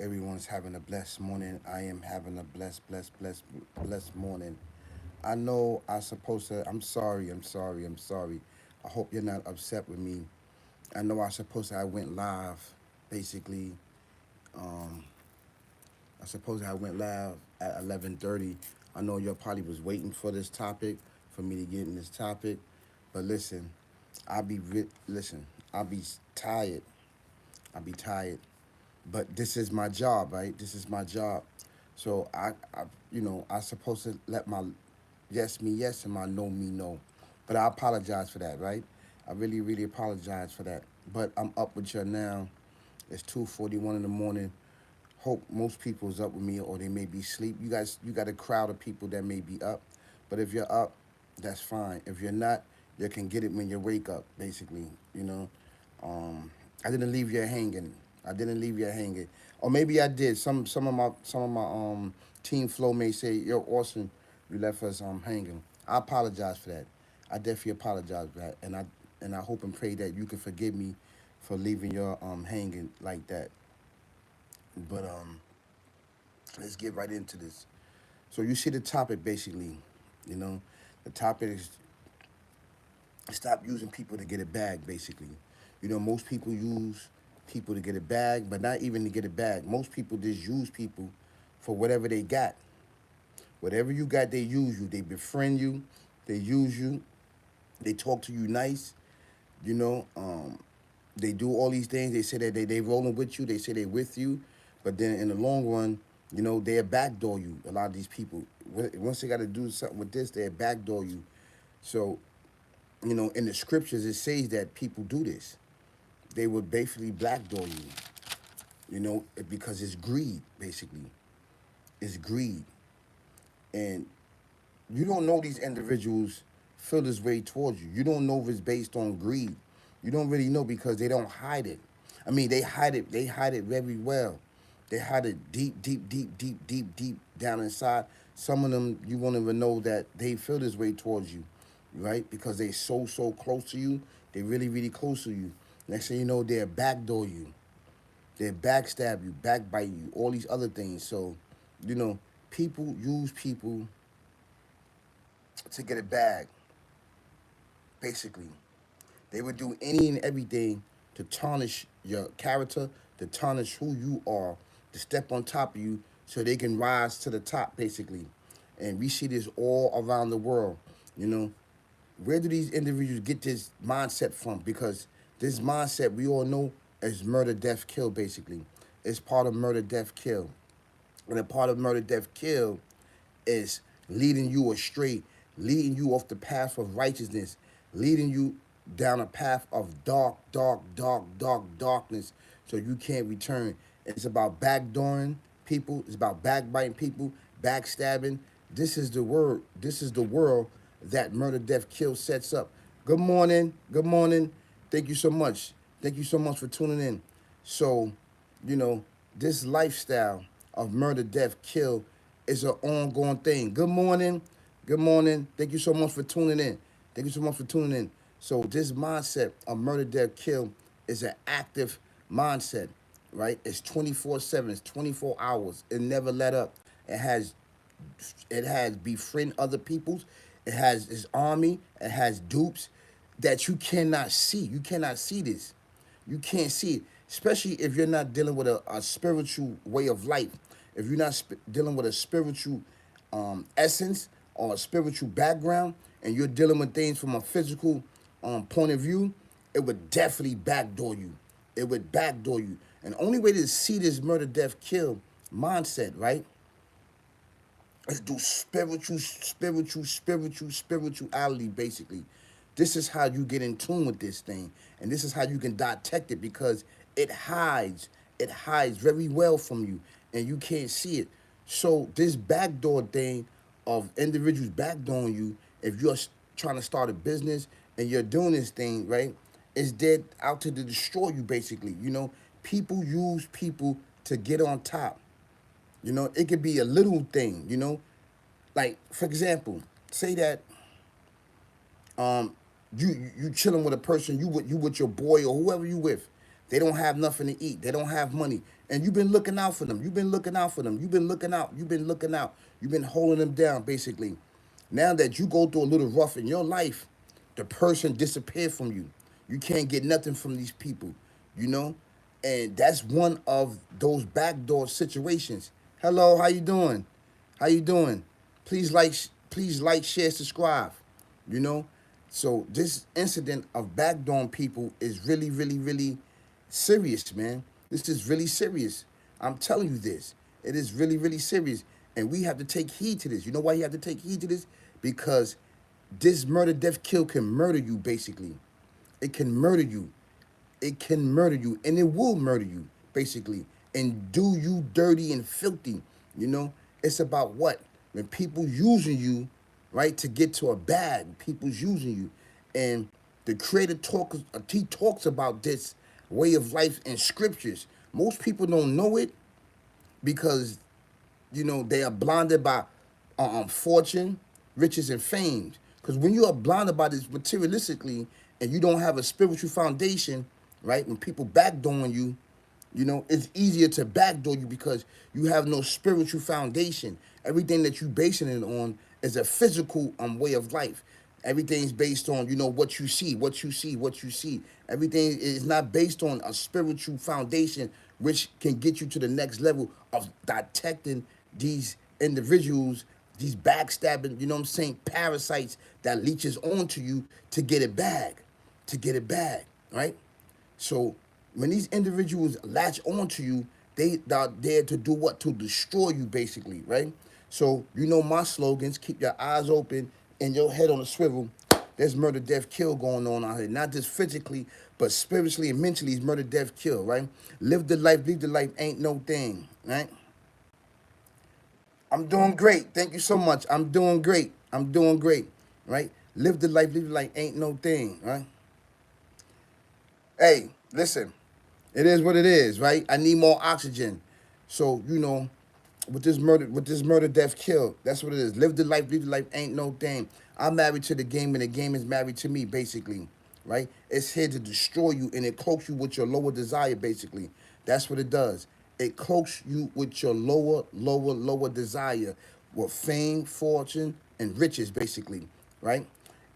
everyone's having a blessed morning. I am having a blessed morning. I know I supposed to. I'm sorry. I hope you're not upset with me. I know I supposed to. I went live, basically. Um, I suppose I went live at 11:30. I know you probably was waiting for this topic, for me to get in this topic, but listen, listen. I'll be tired. I'll be tired. But this is my job, right? This is my job. So I supposed to let my yes me yes and my no me no. But I apologize for that, right? I really, really apologize for that. But I'm up with you now. It's 2:41 in the morning. Hope most people's up with me, or they may be asleep. You got a crowd of people that may be up. But if you're up, that's fine. If you're not, you can get it when you wake up, basically. You know, um, I didn't leave you hanging. I didn't leave you hanging, or maybe I did. Some of my team flow may say, "Yo, Austin, you left us hanging." I apologize for that. I definitely apologize for that, and I hope and pray that you can forgive me for leaving your hanging like that. But let's get right into this. So you see the topic basically. You know, the topic is stop using people to get a bag. Basically, you know, most people use people to get a bag, but not even to get a bag. Most people just use people for whatever they got. Whatever you got, they use you. They befriend you. They use you. They talk to you nice. You know, they do all these things. They say that they rolling with you. They say they with you, but then in the long run, you know, they'll backdoor you. A lot of these people, once they got to do something with this, they'll backdoor you. So, you know, in the scriptures, it says that people do this. They would basically backdoor you. You know, because it's greed. Basically, it's greed, and you don't know these individuals feel this way towards you. You don't know if it's based on greed. You don't really know because they don't hide it. I mean, they hide it. They hide it very well. They hide it deep down inside. Some of them, you won't even know that they feel this way towards you, right? Because they so close to you. They really, really close to you. Next thing you know, they'll backdoor you. They'll backstab you, backbite you, all these other things. So, you know, people use people to get a bag, basically. They would do any and everything to tarnish your character, to tarnish who you are, to step on top of you so they can rise to the top, basically. And we see this all around the world. You know, where do these individuals get this mindset from? Because this mindset, we all know, is murder, death, kill, basically. It's part of murder, death, kill. And a part of murder, death, kill is leading you astray, leading you off the path of righteousness, leading you down a path of darkness, so you can't return. It's about backdooring people. It's about backbiting people, backstabbing. This is the word. This is the world that murder, death, kill sets up. Good morning. Good morning. Thank you so much. Thank you so much for tuning in. So, you know, this lifestyle of murder, death, kill is an ongoing thing. Good morning. Good morning. Thank you so much for tuning in. Thank you so much for tuning in. So this mindset of murder, death, kill is an active mindset, right? It's 24/7. It's 24 hours. It never let up. It has it has befriend other peoples. It has its army. It has dupes that you cannot see. You cannot see this. You can't see it, especially if you're not dealing with a spiritual way of life. If you're not dealing with a spiritual essence or a spiritual background, and you're dealing with things from a physical point of view, it would definitely backdoor you. It would backdoor you. And the only way to see this murder, death, kill mindset, right, is do spirituality, basically. This is how you get in tune with this thing. And this is how you can detect it because it hides very well from you and you can't see it. So this backdoor thing of individuals backdooring you, if you're trying to start a business and you're doing this thing, right, is dead out to destroy you, basically. You know, people use people to get on top. You know, it could be a little thing, you know. Like, for example, say that you chilling with a person, you with your boy or whoever you with. They don't have nothing to eat. They don't have money. And you've been looking out for them. You've been looking out for them. You've been looking out. You've been looking out. You've been holding them down, basically. Now that you go through a little rough in your life, the person disappeared from you. You can't get nothing from these people, you know? And that's one of those backdoor situations. Hello, how you doing? How you doing? Please like, share, subscribe. You know? So this incident of backdooring people is really, really, really serious, man. This is really serious. I'm telling you this. It is really, really serious. And we have to take heed to this. You know why you have to take heed to this? Because this murder, death, kill can murder you, basically. It can murder you. It can murder you. And it will murder you, basically. And do you dirty and filthy. You know? It's about what? When people using you, right, to get to a bag, people's using you. And the creator talks, he talks about this way of life in scriptures. Most people don't know it because, you know, they are blinded by fortune, riches, and fame. Because when you are blinded by this materialistically and you don't have a spiritual foundation, right? When people backdooring you, you know, it's easier to backdoor you because you have no spiritual foundation. Everything that you basing it on is a physical way of life. Everything's based on, you know, what you see, what you see, what you see. Everything is not based on a spiritual foundation, which can get you to the next level of detecting these individuals, these backstabbing, you know what I'm saying, parasites that leeches onto you to get it back, right? So when these individuals latch onto you, they are there to do what? To destroy you, basically, right? So you know my slogans: keep your eyes open and your head on a swivel. There's murder, death, kill going on out here. Not just physically, but spiritually and mentally. It's murder, death, kill, right? Live the life, leave the life, ain't no thing, right? I'm doing great. Thank you so much. I'm doing great. I'm doing great, right? Live the life, leave the life, ain't no thing, right? Hey, listen, it is what it is, right? I need more oxygen. So, you know, with this murder, death, kill, that's what it is. Live the life, leave the life, ain't no thing. I'm married to the game and the game is married to me, basically, right? It's here to destroy you and it cloaks you with your lower desire, basically. That's what it does. It cloaks you with your lower desire with fame, fortune, and riches, basically, right?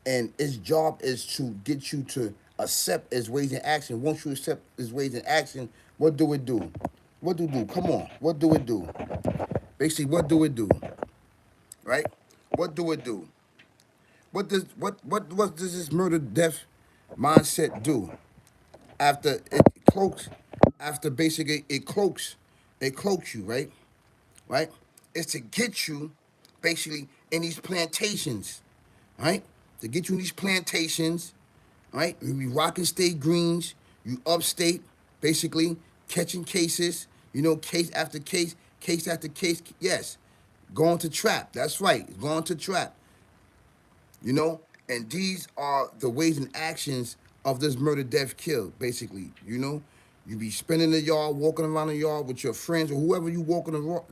And its job is to get you to accept his ways in action. Once you accept his ways in action, what do it do? What do it do? Come on. What do it do? Basically, what do it do? Right? What do it do? What does this murder death mindset do? After it cloaks, after basically it cloaks you, right? Right? It's to get you basically in these plantations, right? To get you in these plantations, right? You be rocking state greens, you upstate, basically catching cases, you know, case after case. Yes, going to trap. That's right, going to trap. You know, and these are the ways and actions of this murder, death, kill. Basically, you know, you be spending the yard, walking around the yard with your friends or whoever you walking the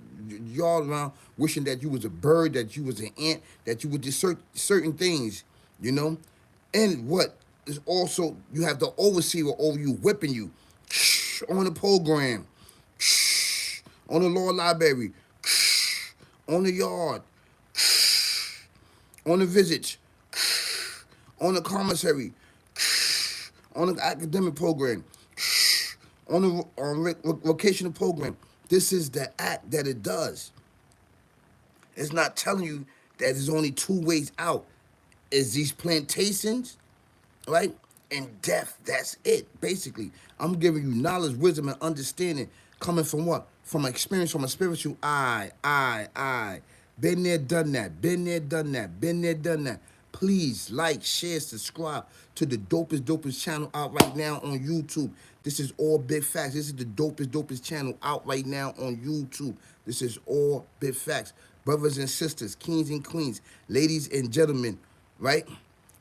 yard around, wishing that you was a bird, that you was an ant, that you would do certain things, you know, and what is also you have the overseer over you whipping you on the program, on the law library, on the yard, on the visits, on the commissary, on the academic program, on the vocational program. This is the act that it does. It's not telling you that there's only two ways out. Is these plantations, right? And death. That's it, basically. I'm giving you knowledge, wisdom, and understanding coming from what? From experience, from a spiritual eye. Been there, done that. Been there, done that. Been there, done that. Please like, share, subscribe to the dopest channel out right now on YouTube. This is all big facts. This is the dopest channel out right now on YouTube. This is all big facts. Brothers and sisters, kings and queens, ladies and gentlemen, right?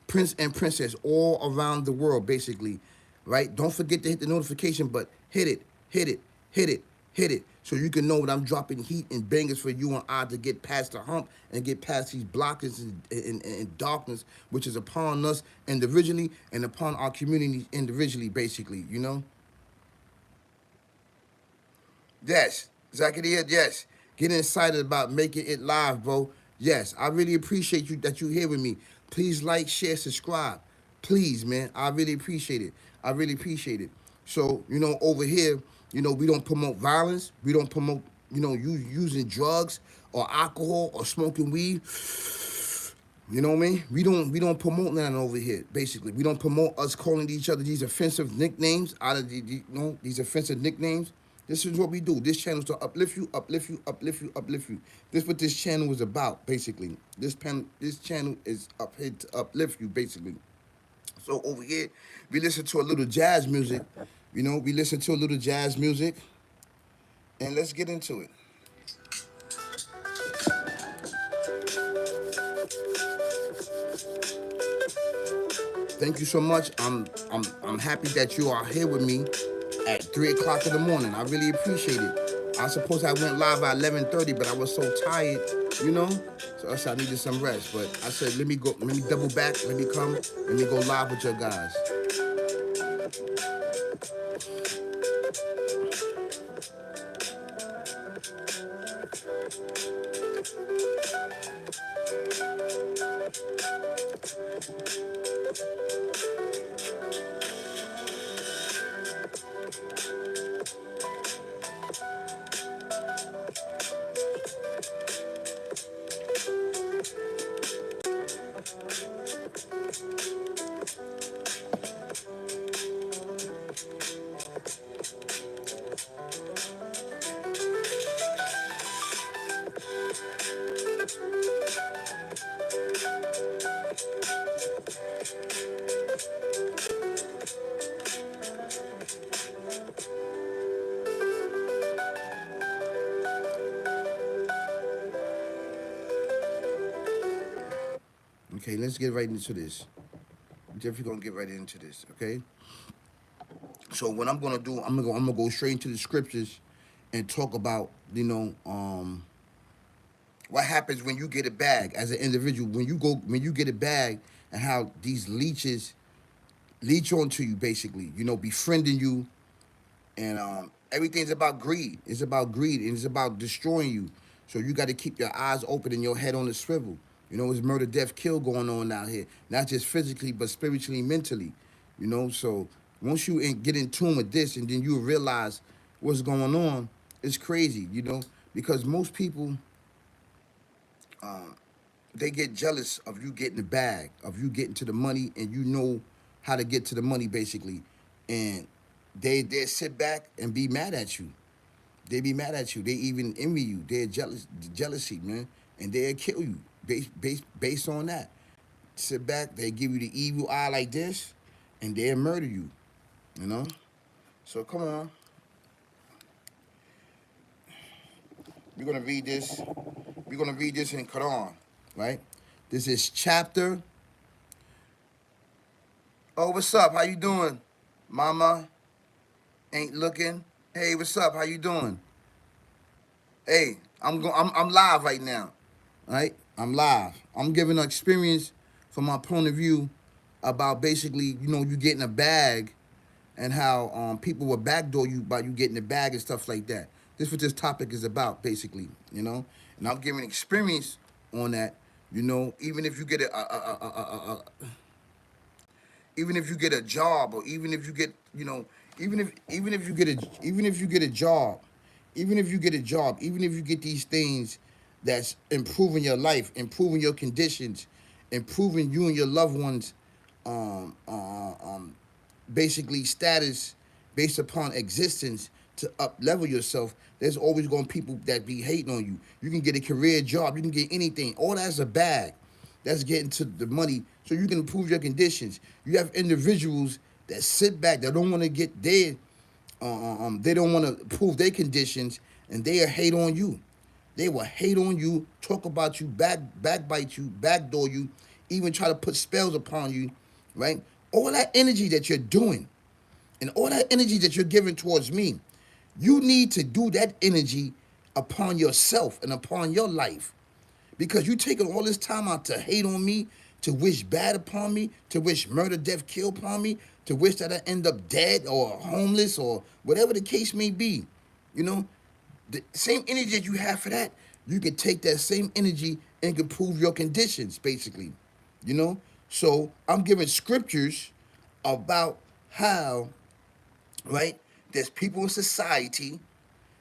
Prince and princess all around the world, basically, right? Don't forget to hit the notification, but hit it, hit it, so you can know when I'm dropping heat and bangers for you and I to get past the hump and get past these blockers and darkness, which is upon us individually and upon our community individually, basically, you know? Yes. Zachariah, yes. Getting excited about making it live, bro. Yes. I really appreciate you that you here with me. Please like, share, subscribe. Please, man. I really appreciate it. I really appreciate it. So, over here, we don't promote violence. We don't promote, using drugs or alcohol or smoking weed. You know what I mean? We don't promote nothing over here. Basically, we don't promote us calling each other these offensive nicknames out of these offensive nicknames. This is what we do. This channel is to uplift you, uplift you, uplift you, uplift you. This is what this channel is about. Basically, this channel is up here to uplift you. Basically, so over here we listen to a little jazz music. We listen to a little jazz music, and let's get into it. Thank you so much. I'm happy that you are here with me at 3 o'clock in the morning. I really appreciate it. I suppose I went live at 11:30, but I was so tired, you know. So I said I needed some rest. But I said let me go, let me double back, let me go live with your guys. Okay, let's get right into this. Definitely gonna get right into this. Okay. So what I'm gonna do, I'm gonna go straight into the scriptures and talk about what happens when you get a bag as an individual. When you get a bag, and how these leeches leech onto you, basically, befriending you, and everything's about greed. It's about greed, and it's about destroying you. So you got to keep your eyes open and your head on the swivel. It's murder, death, kill going on out here, not just physically, but spiritually, mentally. So once you get in tune with this, and then you realize what's going on, it's crazy. Because most people, they get jealous of you getting the bag, of you getting to the money, and you know how to get to the money, basically, and they sit back and be mad at you. They be mad at you. They even envy you. They're jealousy, man, and they'll kill you based on that. Sit back. They give you the evil eye like this, and they'll murder you. You know. So come on. We're gonna read this. We're gonna read this in Quran, right? This is chapter. Oh, what's up? How you doing, Mama? Ain't looking. Hey, what's up? How you doing? Hey, I'm live right now. Right? I'm live. I'm giving an experience from my point of view about basically, you getting a bag, and how people will backdoor you by you getting a bag and stuff like that. This is what this topic is about, basically, And I'm giving experience on that. Even if you get even if you get a job, or even if you get, even if you get a job, even if you get a job, even if you get these things that's improving your life, improving your conditions, improving you and your loved ones, um, uh, um, basically status based upon existence to up level yourself. There's always going to be people that be hating on you. You can get a career job, you can get anything. All that's a bag. That's getting to the money so you can improve your conditions. You have individuals that sit back, that don't want to get there, they don't want to prove their conditions, and they hate on you. They will hate on you, talk about you, backbite you, backdoor you, even try to put spells upon you, right? All that energy that you're doing, and all that energy that you're giving towards me, you need to do that energy upon yourself and upon your life. Because you taking all this time out to hate on me, to wish bad upon me, to wish murder, death, kill upon me, to wish that I end up dead or homeless or whatever the case may be. You know, The same energy that you have for that, you can take that same energy and improve your conditions, basically. You know? So I'm giving scriptures about how, right, there's people in society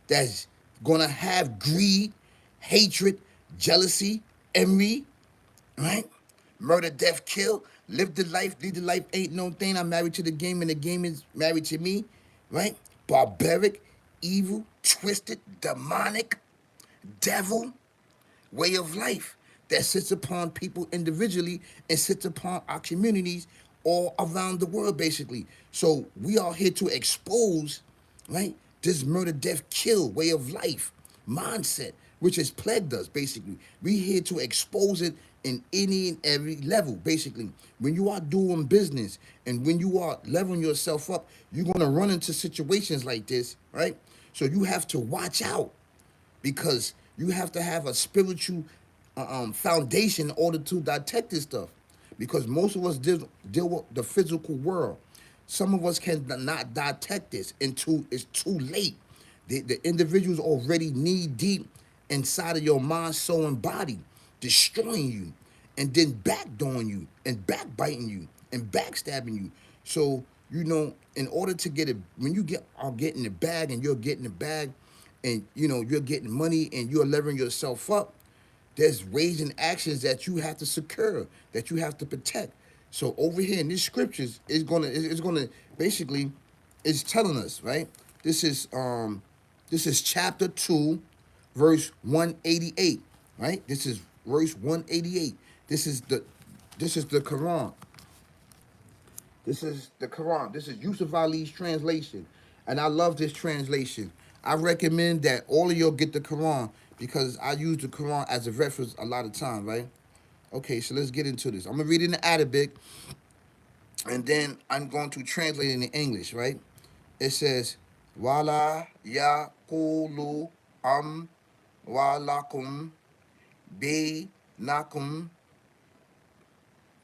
that's gonna have greed, hatred, jealousy, envy, right? Murder, death, kill, live the life, lead the life, ain't no thing. I'm married to the game and the game is married to me, right? Barbaric, evil, twisted, demonic, devil, way of life that sits upon people individually and sits upon our communities all around the world, basically. So we are here to expose, right, this murder, death, kill way of life mindset, which has plagued us, basically. We here to expose it in any and every level, basically. When you are doing business and when you are leveling yourself up, you're going to run into situations like this, right? So you have to watch out because you have to have a spiritual foundation in order to detect this stuff. Because most of us deal with the physical world. Some of us can not detect this until it's too late. The individual's already knee deep inside of your mind, soul, and body, destroying you, and then backdooring you, and backbiting you, and backstabbing you. So, in order to get it, when you are getting the bag and you're getting the bag, and you're getting money and you're leveling yourself up, there's ways and actions that you have to secure, that you have to protect. So over here in these scriptures, it's gonna basically, it's telling us, right? This is chapter 2, verse 188, right? This is verse 188. This is the Quran. This is the Quran. This is Yusuf Ali's translation. And I love this translation. I recommend that all of y'all get the Quran because I use the Quran as a reference a lot of times, right? Okay, so let's get into this. I'm going to read it in the Arabic and then I'm going to translate it in English, right? It says, Wala yaqulu am walakum bi nakum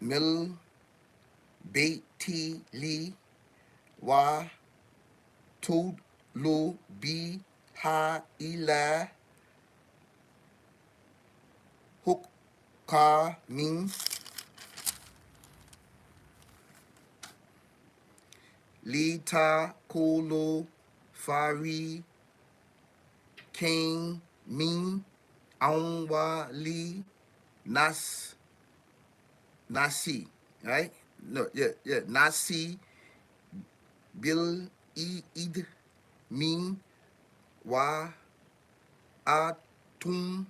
mil baiti li wa tudlu bi ha ila hukkamin lita kulu fari king min anwali nas nasi, right? No, yeah, nasi bil id min wa atum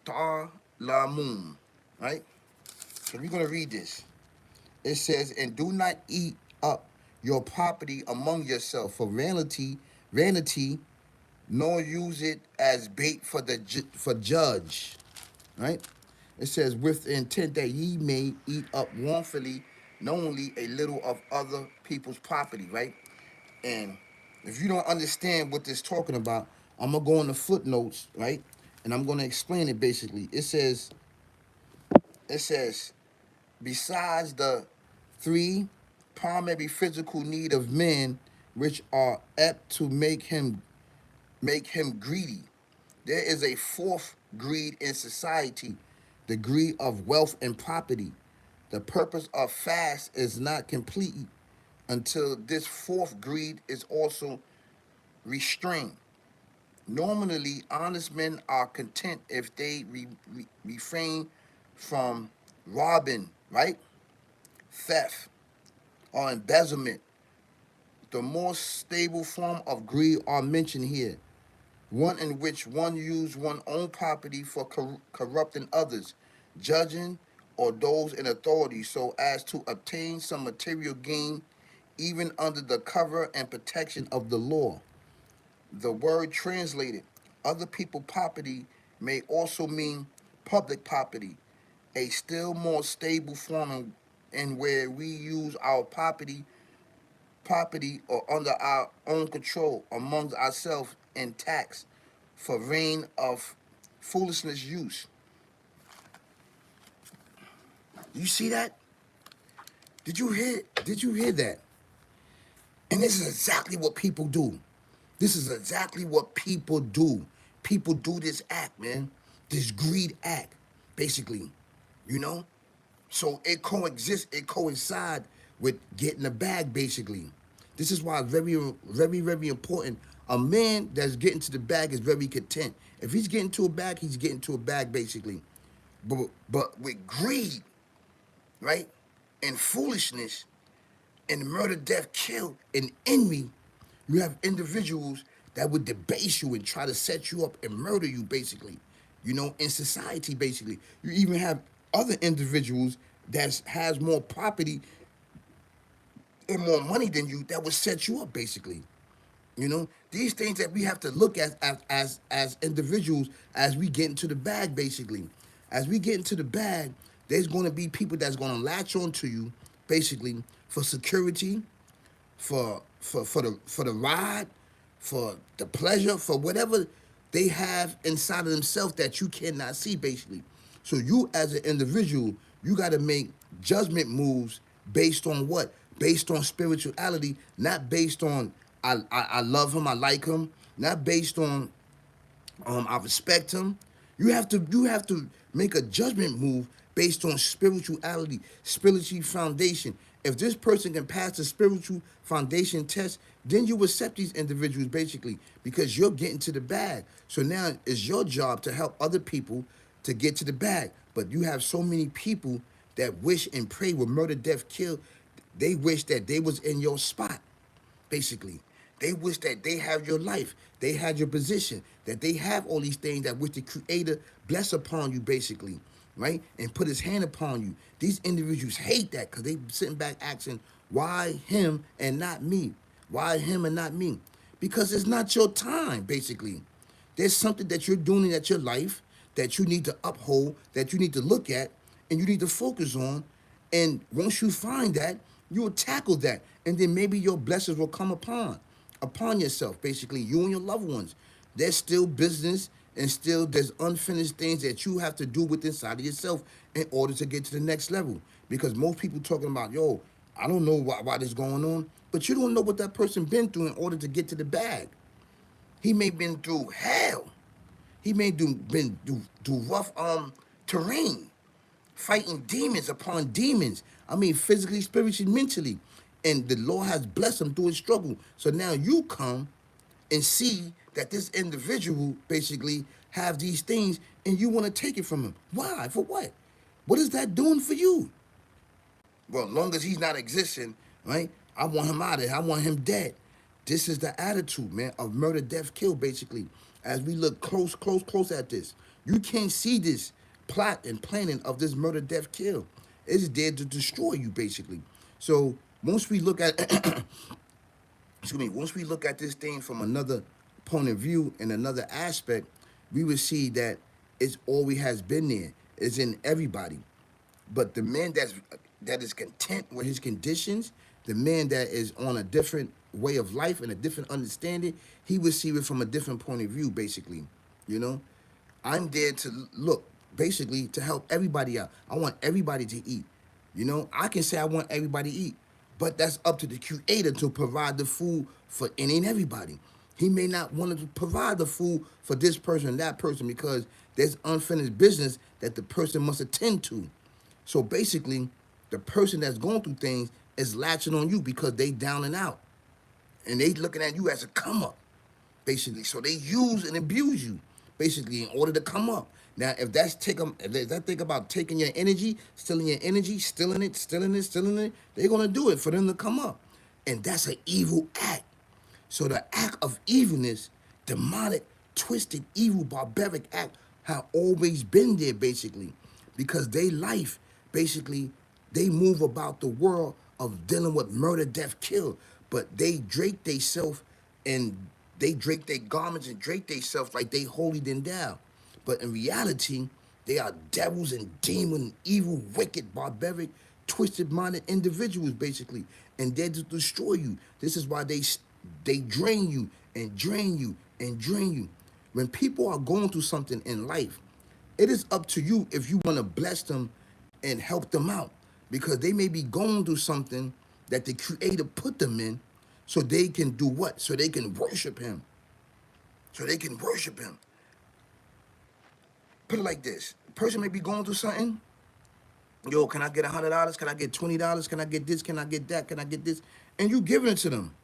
ta'lamun, right? So we're gonna read this. It says, "And do not eat up your property among yourself for vanity, nor use it as bait for for judge." Right? It says, "With the intent that ye may eat up wrongfully, knowingly a little of other people's property." Right? And if you don't understand what this is talking about, I'm gonna go in the footnotes, right? And I'm gonna explain it basically. It says, besides the three primary physical need of men, which are apt to make him greedy, there is a fourth greed in society, the greed of wealth and property. The purpose of fast is not complete until this fourth greed is also restrained. Normally, honest men are content if they refrain from robbing, right? Theft or embezzlement. The more stable form of greed are mentioned here, one in which one uses one's own property for corrupting others, judging or those in authority so as to obtain some material gain, even under the cover and protection of the law. The word translated other people property may also mean public property, a still more stable form in where we use our property or under our own control amongst ourselves in tax for reign of foolishness use. You see that? Did you hear that? And this is exactly what people do. This is exactly what people do. People do this act, man. This greed act, basically. You know? So it coexists, it coincide with getting a bag, basically. This is why it's very, very, very important. A man that's getting to the bag is very content. If he's getting to a bag, he's getting to a bag, basically. But with greed, right? And foolishness and murder, death, kill, and envy, you have individuals that would debase you and try to set you up and murder you, basically. You know, in society, basically. You even have other individuals that has more property and more money than you that would set you up, basically. You know, these things that we have to look at as individuals as we get into the bag, basically. As we get into the bag, there's going to be people that's going to latch on to you, basically, for security, for the ride, for the pleasure, for whatever they have inside of themselves that you cannot see, basically. So you as an individual, you got to make judgment moves based on what? Based on spirituality, not based on I love him, I like him, not based on I respect him. You have to make a judgment move based on spirituality, spiritual foundation. If this person can pass the spiritual foundation test, then you accept these individuals, basically, because you're getting to the bag. So now it's your job to help other people to get to the bag. But you have so many people that wish and pray with murder, death, kill. They wish that they was in your spot, basically. They wish that they have your life, they had your position, that they have all these things that which the Creator bless upon you, basically, right? And put his hand upon you. These individuals hate that because they sitting back asking, why him and not me? Why him and not me? Because it's not your time, basically. There's something that you're doing in your life that you need to uphold, that you need to look at, and you need to focus on. And once you find that, you will tackle that. And then maybe your blessings will come upon yourself, basically, you and your loved ones. There's still business and still there's unfinished things that you have to do with inside of yourself in order to get to the next level. Because most people talking about, yo, I don't know why this going on, but you don't know what that person been through in order to get to the bag. He may been through hell. He may been through rough terrain, fighting demons upon demons. I mean, physically, spiritually, mentally. And the Lord has blessed him through his struggle. So now you come and see that this individual basically have these things and you want to take it from him. Why? For what? What is that doing for you? Well, as long as he's not existing, right? I want him out of here. I want him dead. This is the attitude, man, of murder, death, kill, basically. As we look close at this, you can't see this plot and planning of this murder, death, kill. It's there to destroy you, basically. So once we look at, excuse me, once we look at this thing from another point of view and another aspect, we will see that it's always has been there. It's in everybody. But the man that is content with his conditions, the man that is on a different way of life and a different understanding, he will see it from a different point of view, basically. You know, I'm there to look, basically, to help everybody out. I want everybody to eat. You know, I can say I want everybody to eat, but that's up to the Creator to provide the food for any and everybody. He may not want to provide the food for this person and that person because there's unfinished business that the person must attend to. So basically, the person that's going through things is latching on you because they down and out. And they looking at you as a come up, basically. So they use and abuse you, basically, in order to come up. Now, if that thing about taking your energy, stealing your energy, stealing it, they're gonna do it for them to come up. And that's an evil act. So the act of evilness, demonic, twisted, evil, barbaric act have always been there, basically. Because they life, basically, they move about the world of dealing with murder, death, kill. But they drape themselves and they drape their garments and drape themselves like they holy than thou. But in reality, they are devils and demon, evil, wicked, barbaric, twisted-minded individuals, basically. And they're to destroy you. This is why they drain you and drain you and drain you. When people are going through something in life, it is up to you if you want to bless them and help them out because they may be going through something that the Creator put them in So they can do what? So they can worship him. So they can worship him. Put it like this. A person may be going through something. Yo, can I get $100? Can I get $20? Can I get this? Can I get that? Can I get this? And you giving it to them.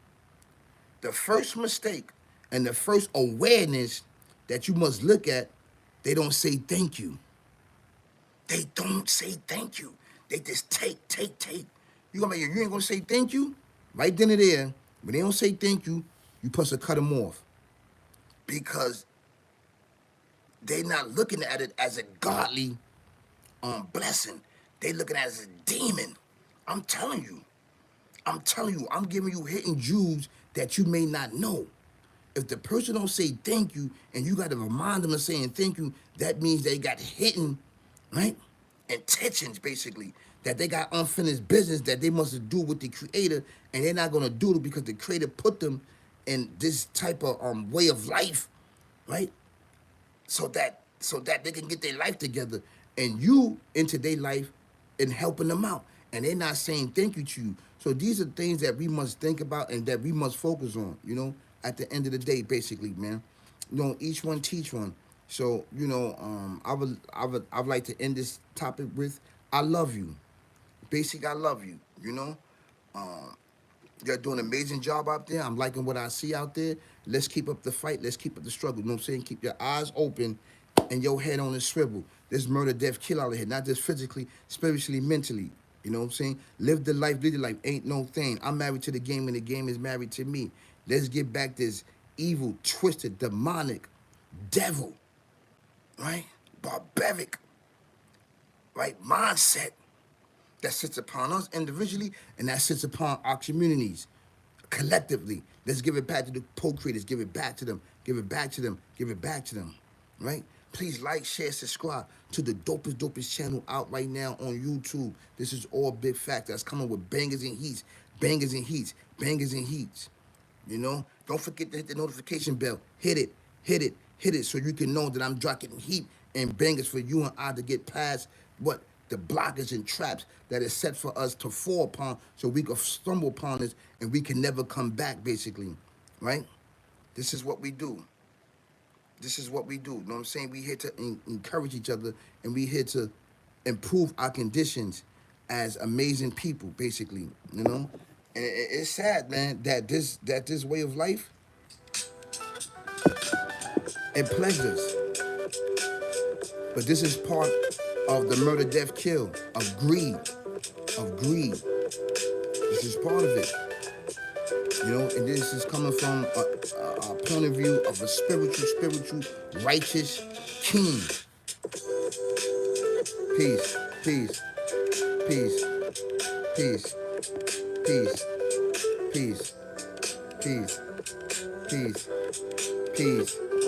The first mistake and the first awareness that you must look at, they don't say thank you. They don't say thank you. They just take. You ain't gonna say thank you? Right then and there, when they don't say thank you, you supposed to cut them off. Because they're not looking at it as a godly blessing. They looking at it as a demon. I'm telling you, I'm giving you hidden jewels that you may not know. If the person don't say thank you and you got to remind them of saying thank you, that means they got hidden, right? Intentions, basically, that they got unfinished business that they must do with the creator, and they're not going to do it because the creator put them in this type of way of life, right? So that they can get their life together, and you into their life and helping them out, and they're not saying thank you to you. So these are things that we must think about and that we must focus on, at the end of the day, basically, man. Each one teach one. So, I would like to end this topic with I love you. Basic, I love you, You're doing an amazing job out there. I'm liking what I see out there. Let's keep up the fight. Let's keep up the struggle. You know what I'm saying? Keep your eyes open and your head on the swivel. There's murder, death, kill out of here. Not just physically, spiritually, mentally. You know what I'm saying? Live the life, live the life. Ain't no thing. I'm married to the game and the game is married to me. Let's get back this evil, twisted, demonic, devil, right? Barbaric, right? Mindset that sits upon us individually and that sits upon our communities collectively. Let's give it back to the co-creators. Give it back to them. Give it back to them. Give it back to them. Right? Please like, share, subscribe to the dopest channel out right now on YouTube. This is all big facts. That's coming with bangers and heats. Bangers and heats. Bangers and heats. Don't forget to hit the notification bell. Hit it so you can know that I'm dropping heat and bangers for you and I to get past what the blockage and traps that is set for us to fall upon, so we can stumble upon this and we can never come back, basically, right? This is what we do. This is what we do. You know what I'm saying? We here to encourage each other, and we here to improve our conditions as amazing people, basically, And it's sad, man, that this way of life, it pleasures. But this is part of the murder, death, kill, of greed, This is part of it, and this is coming from a point of view of a spiritual, righteous king. Peace, peace, peace, peace, peace, peace, peace, peace, peace.